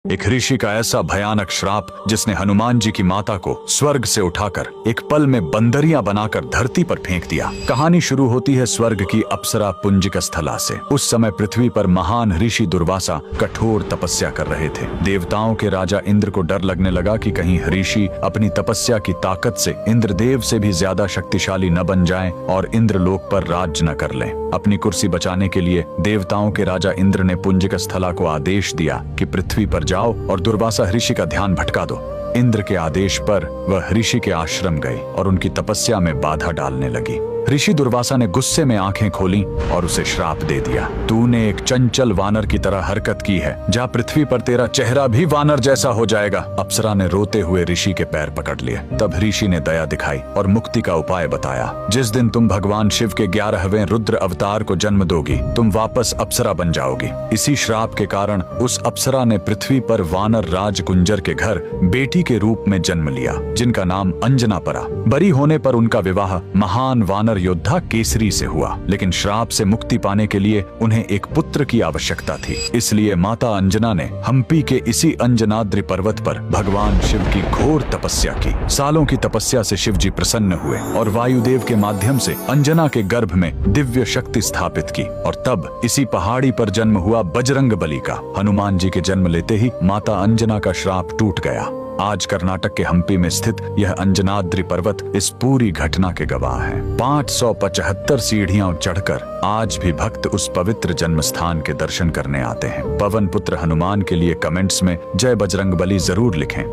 एक ऋषि का ऐसा भयानक श्राप जिसने हनुमान जी की माता को स्वर्ग से उठाकर एक पल में बंदरियां बनाकर धरती पर फेंक दिया। कहानी शुरू होती है स्वर्ग की अप्सरा पुंजिक स्थला से। उस समय पृथ्वी पर महान ऋषि दुर्वासा कठोर तपस्या कर रहे थे। देवताओं के राजा इंद्र को डर लगने लगा कि कहीं ऋषि अपनी तपस्या की ताकत से इंद्रदेव से भी ज्यादा शक्तिशाली न बन जाएं और इंद्रलोक पर राज न कर लें। अपनी कुर्सी बचाने के लिए देवताओं के राजा इंद्र ने पुंजिक स्थला को आदेश दिया कि पृथ्वी पर जाओ और दुर्वासा ऋषि का ध्यान भटका दो। इंद्र के आदेश पर वह ऋषि के आश्रम गई और उनकी तपस्या में बाधा डालने लगी। ऋषि दुर्वासा ने गुस्से में आंखें खोली और उसे श्राप दे दिया। तूने एक चंचल वानर की तरह हरकत की है, जा पृथ्वी पर तेरा चेहरा भी वानर जैसा हो जाएगा। अप्सरा ने रोते हुए ऋषि के पैर पकड़ लिए। तब ऋषि ने दया दिखाई और मुक्ति का उपाय बताया। जिस दिन तुम भगवान शिव के 11वें रुद्र अवतार को जन्म दोगी, तुम वापस अप्सरा बन जाओगी। इसी श्राप के कारण उस अप्सरा ने पृथ्वी पर वानर राज कुंजर के घर बेटी के रूप में जन्म लिया, जिनका नाम अंजना पड़ा। बरी होने पर उनका विवाह महान वानर योद्धा केसरी से हुआ, लेकिन श्राप से मुक्ति पाने के लिए उन्हें एक पुत्र की आवश्यकता थी। इसलिए माता अंजना ने हम्पी के इसी अंजनाद्रि पर्वत पर भगवान शिव की घोर तपस्या की। सालों की तपस्या से शिव जी प्रसन्न हुए और वायुदेव के माध्यम से अंजना के गर्भ में दिव्य शक्ति स्थापित की। और तब इसी पहाड़ी पर जन्म हुआ बजरंग बली का। हनुमान जी के जन्म लेते ही माता अंजना का श्राप टूट गया। आज कर्नाटक के हम्पी में स्थित यह अंजनाद्रि पर्वत इस पूरी घटना के गवाह है। 575 सीढ़ियां चढ़कर आज भी भक्त उस पवित्र जन्म स्थान के दर्शन करने आते हैं। पवन पुत्र हनुमान के लिए कमेंट्स में जय बजरंग बली जरूर लिखें।